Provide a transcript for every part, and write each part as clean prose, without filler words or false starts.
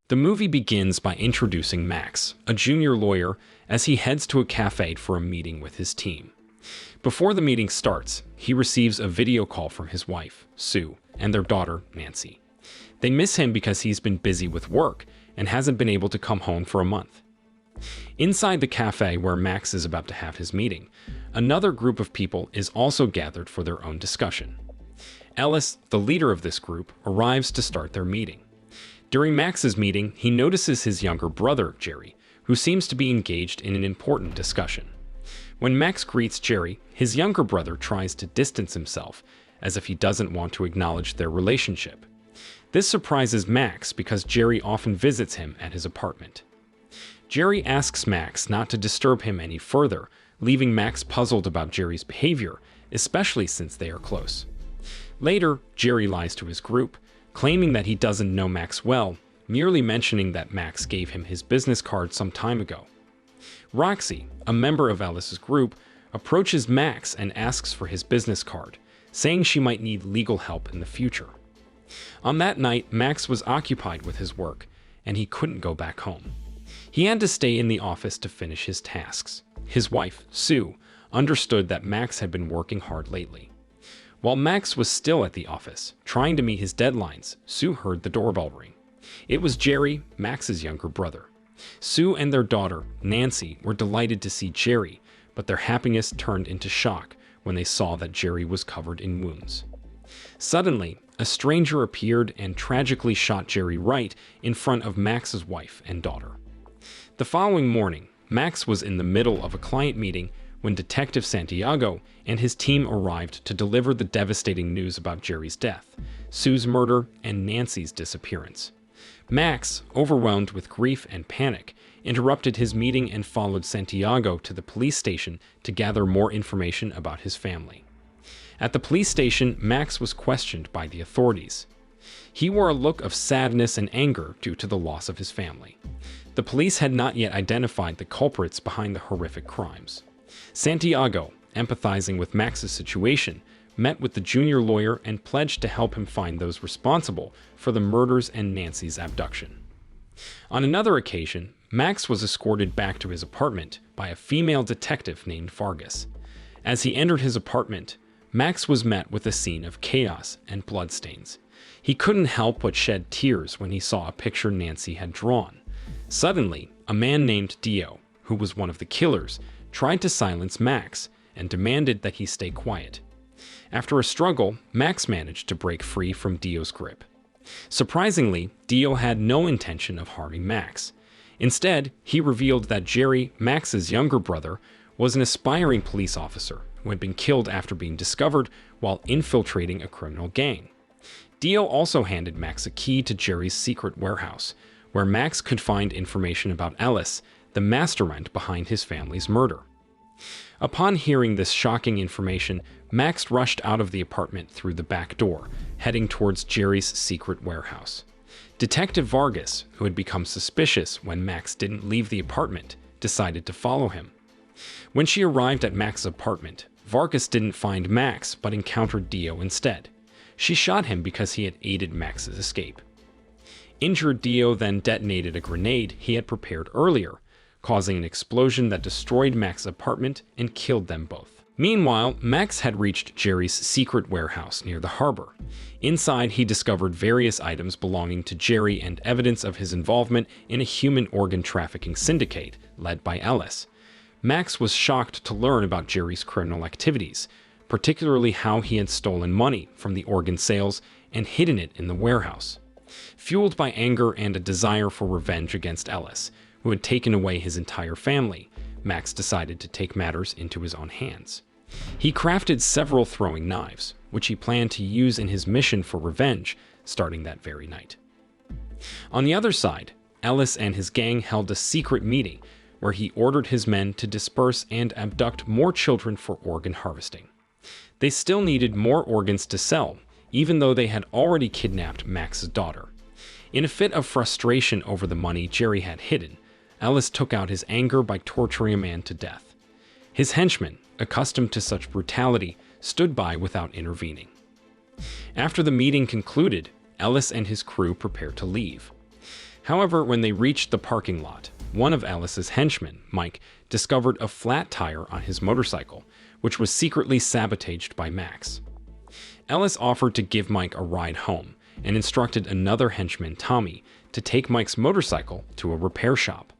The movie begins by introducing Max, a junior lawyer, as he heads to a cafe for a meeting with his team. Before the meeting starts, he receives a video call from his wife, Sue, and their daughter, Nancy. They miss him because he's been busy with work and hasn't been able to come home for a month. Inside the cafe where Max is about to have his meeting, another group of people is also gathered for their own discussion. Ellis, the leader of this group, arrives to start their meeting. During Max's meeting, he notices his younger brother, Jerry, who seems to be engaged in an important discussion. When Max greets Jerry, his younger brother tries to distance himself, as if he doesn't want to acknowledge their relationship. This surprises Max because Jerry often visits him at his apartment. Jerry asks Max not to disturb him any further, leaving Max puzzled about Jerry's behavior, especially since they are close. Later, Jerry lies to his group, claiming that he doesn't know Max well, merely mentioning that Max gave him his business card some time ago. Roxy, a member of Ellis's group, approaches Max and asks for his business card, saying she might need legal help in the future. On that night, Max was occupied with his work, and he couldn't go back home. He had to stay in the office to finish his tasks. His wife, Sue, understood that Max had been working hard lately. While Max was still at the office, trying to meet his deadlines, Sue heard the doorbell ring. It was Jerry, Max's younger brother. Sue and their daughter, Nancy, were delighted to see Jerry, but their happiness turned into shock when they saw that Jerry was covered in wounds. Suddenly, a stranger appeared and tragically shot Jerry right in front of Max's wife and daughter. The following morning, Max was in the middle of a client meeting when Detective Santiago and his team arrived to deliver the devastating news about Jerry's death, Sue's murder, and Nancy's disappearance. Max, overwhelmed with grief and panic, interrupted his meeting and followed Santiago to the police station to gather more information about his family. At the police station, Max was questioned by the authorities. He wore a look of sadness and anger due to the loss of his family. The police had not yet identified the culprits behind the horrific crimes. Santiago, empathizing with Max's situation, met with the junior lawyer and pledged to help him find those responsible for the murders and Nancy's abduction. On another occasion, Max was escorted back to his apartment by a female detective named Vargas. As he entered his apartment, Max was met with a scene of chaos and bloodstains. He couldn't help but shed tears when he saw a picture Nancy had drawn. Suddenly, a man named Dio, who was one of the killers, tried to silence Max and demanded that he stay quiet. After a struggle, Max managed to break free from Dio's grip. Surprisingly, Dio had no intention of harming Max. Instead, he revealed that Jerry, Max's younger brother, was an aspiring police officer who had been killed after being discovered while infiltrating a criminal gang. Dio also handed Max a key to Jerry's secret warehouse, where Max could find information about Ellis, the mastermind behind his family's murder. Upon hearing this shocking information, Max rushed out of the apartment through the back door, heading towards Jerry's secret warehouse. Detective Vargas, who had become suspicious when Max didn't leave the apartment, decided to follow him. When she arrived at Max's apartment, Vargas didn't find Max but encountered Dio instead. She shot him because he had aided Max's escape. Injured, Dio then detonated a grenade he had prepared earlier, causing an explosion that destroyed Max's apartment and killed them both. Meanwhile, Max had reached Jerry's secret warehouse near the harbor. Inside, he discovered various items belonging to Jerry and evidence of his involvement in a human organ trafficking syndicate led by Ellis. Max was shocked to learn about Jerry's criminal activities, particularly how he had stolen money from the organ sales and hidden it in the warehouse. Fueled by anger and a desire for revenge against Ellis, who had taken away his entire family, Max decided to take matters into his own hands. He crafted several throwing knives, which he planned to use in his mission for revenge, starting that very night. On the other side, Ellis and his gang held a secret meeting where he ordered his men to disperse and abduct more children for organ harvesting. They still needed more organs to sell, even though they had already kidnapped Max's daughter. In a fit of frustration over the money Jerry had hidden, Ellis took out his anger by torturing a man to death. His henchmen, accustomed to such brutality, stood by without intervening. After the meeting concluded, Ellis and his crew prepared to leave. However, when they reached the parking lot, one of Ellis's henchmen, Mike, discovered a flat tire on his motorcycle, which was secretly sabotaged by Max. Ellis offered to give Mike a ride home and instructed another henchman, Tommy, to take Mike's motorcycle to a repair shop.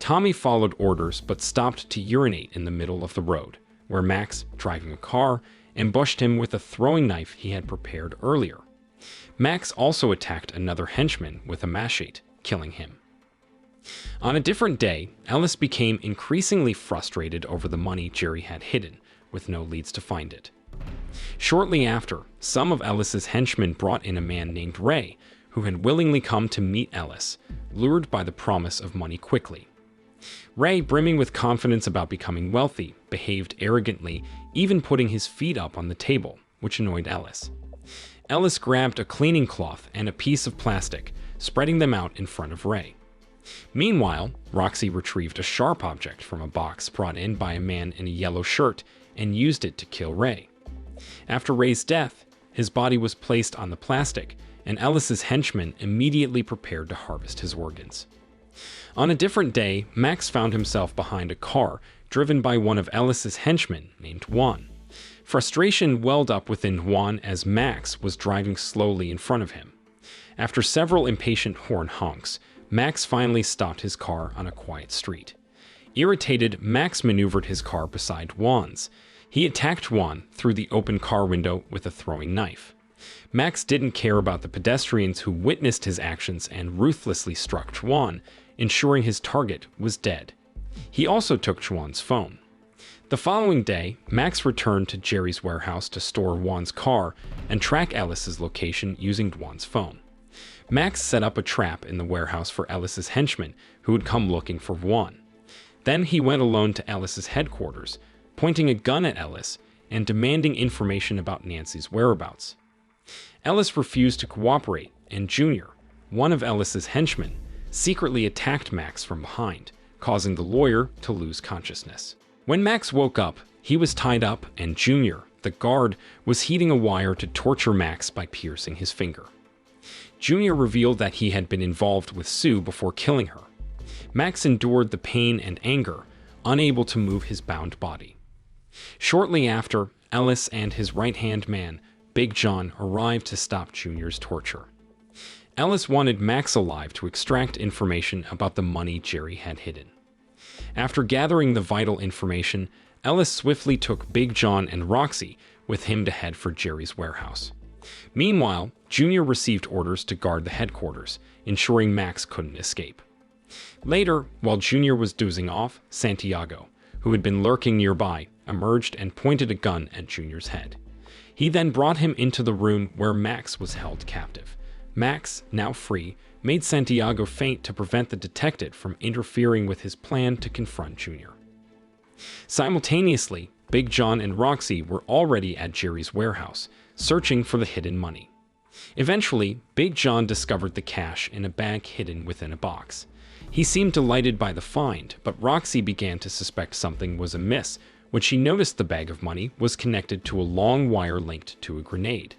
Tommy followed orders but stopped to urinate in the middle of the road, where Max, driving a car, ambushed him with a throwing knife he had prepared earlier. Max also attacked another henchman with a machete, killing him. On a different day, Ellis became increasingly frustrated over the money Jerry had hidden, with no leads to find it. Shortly after, some of Ellis's henchmen brought in a man named Ray, who had willingly come to meet Ellis, lured by the promise of money quickly. Ray, brimming with confidence about becoming wealthy, behaved arrogantly, even putting his feet up on the table, which annoyed Ellis. Ellis grabbed a cleaning cloth and a piece of plastic, spreading them out in front of Ray. Meanwhile, Roxy retrieved a sharp object from a box brought in by a man in a yellow shirt and used it to kill Ray. After Ray's death, his body was placed on the plastic, and Ellis's henchmen immediately prepared to harvest his organs. On a different day, Max found himself behind a car driven by one of Ellis's henchmen named Juan. Frustration welled up within Juan as Max was driving slowly in front of him. After several impatient horn honks, Max finally stopped his car on a quiet street. Irritated, Max maneuvered his car beside Juan's. He attacked Juan through the open car window with a throwing knife. Max didn't care about the pedestrians who witnessed his actions and ruthlessly struck Juan, ensuring his target was dead. He also took Juan's phone. The following day, Max returned to Jerry's warehouse to store Juan's car and track Ellis's location using Juan's phone. Max set up a trap in the warehouse for Ellis's henchmen, who would come looking for Juan. Then he went alone to Ellis's headquarters, pointing a gun at Ellis and demanding information about Nancy's whereabouts. Ellis refused to cooperate, and Junior, one of Ellis's henchmen, secretly attacked Max from behind, causing the lawyer to lose consciousness. When Max woke up, he was tied up, and Junior, the guard, was heating a wire to torture Max by piercing his finger. Junior revealed that he had been involved with Sue before killing her. Max endured the pain and anger, unable to move his bound body. Shortly after, Ellis and his right-hand man, Big John, arrived to stop Junior's torture. Ellis wanted Max alive to extract information about the money Jerry had hidden. After gathering the vital information, Ellis swiftly took Big John and Roxy with him to head for Jerry's warehouse. Meanwhile, Junior received orders to guard the headquarters, ensuring Max couldn't escape. Later, while Junior was dozing off, Santiago, who had been lurking nearby, emerged and pointed a gun at Junior's head. He then brought him into the room where Max was held captive. Max, now free, made Santiago faint to prevent the detective from interfering with his plan to confront Junior. Simultaneously, Big John and Roxy were already at Jerry's warehouse, searching for the hidden money. Eventually, Big John discovered the cash in a bag hidden within a box. He seemed delighted by the find, but Roxy began to suspect something was amiss when she noticed the bag of money was connected to a long wire linked to a grenade.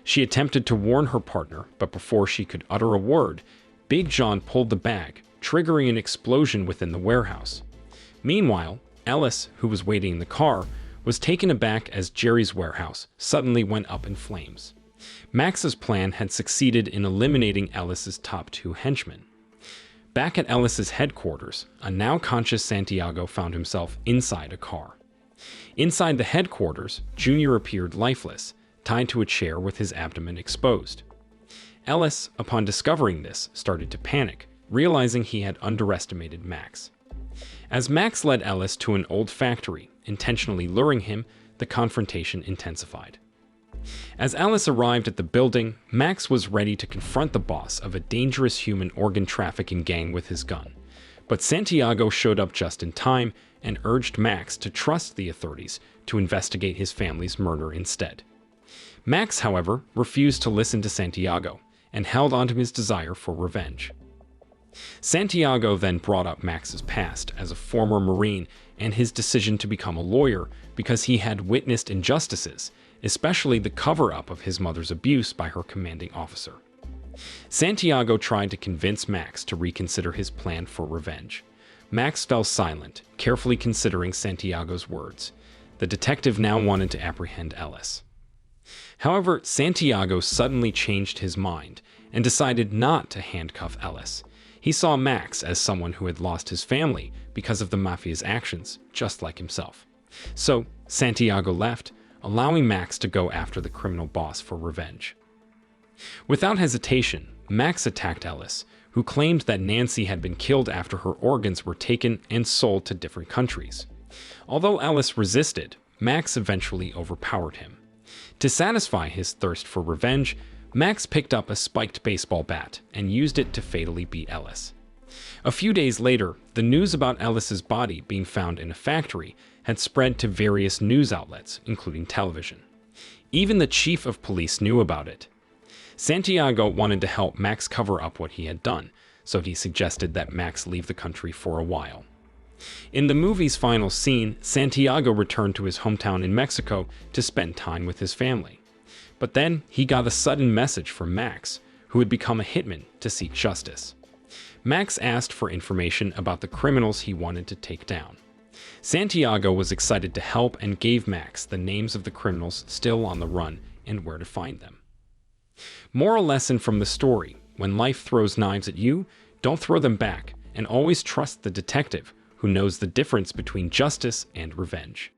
She attempted to warn her partner, but before she could utter a word, Big John pulled the bag, triggering an explosion within the warehouse. Meanwhile, Ellis, who was waiting in the car, was taken aback as Jerry's warehouse suddenly went up in flames. Max's plan had succeeded in eliminating Ellis's top two henchmen. Back at Ellis's headquarters, a now conscious Santiago found himself inside a car. Inside the headquarters, Junior appeared lifeless, tied to a chair with his abdomen exposed. Ellis, upon discovering this, started to panic, realizing he had underestimated Max. As Max led Ellis to an old factory, intentionally luring him, the confrontation intensified. As Ellis arrived at the building, Max was ready to confront the boss of a dangerous human organ trafficking gang with his gun. But Santiago showed up just in time and urged Max to trust the authorities to investigate his family's murder instead. Max, however, refused to listen to Santiago and held onto his desire for revenge. Santiago then brought up Max's past as a former Marine and his decision to become a lawyer because he had witnessed injustices, especially the cover-up of his mother's abuse by her commanding officer. Santiago tried to convince Max to reconsider his plan for revenge. Max fell silent, carefully considering Santiago's words. The detective now wanted to apprehend Ellis. However, Santiago suddenly changed his mind and decided not to handcuff Ellis. He saw Max as someone who had lost his family because of the mafia's actions, just like himself. So, Santiago left, allowing Max to go after the criminal boss for revenge. Without hesitation, Max attacked Ellis, who claimed that Nancy had been killed after her organs were taken and sold to different countries. Although Ellis resisted, Max eventually overpowered him. To satisfy his thirst for revenge, Max picked up a spiked baseball bat and used it to fatally beat Ellis. A few days later, the news about Ellis's body being found in a factory had spread to various news outlets, including television. Even the chief of police knew about it. Santiago wanted to help Max cover up what he had done, so he suggested that Max leave the country for a while. In the movie's final scene, Santiago returned to his hometown in Mexico to spend time with his family. But then he got a sudden message from Max, who had become a hitman to seek justice. Max asked for information about the criminals he wanted to take down. Santiago was excited to help and gave Max the names of the criminals still on the run and where to find them. Moral lesson from the story: when life throws knives at you, don't throw them back, and always trust the detective who knows the difference between justice and revenge.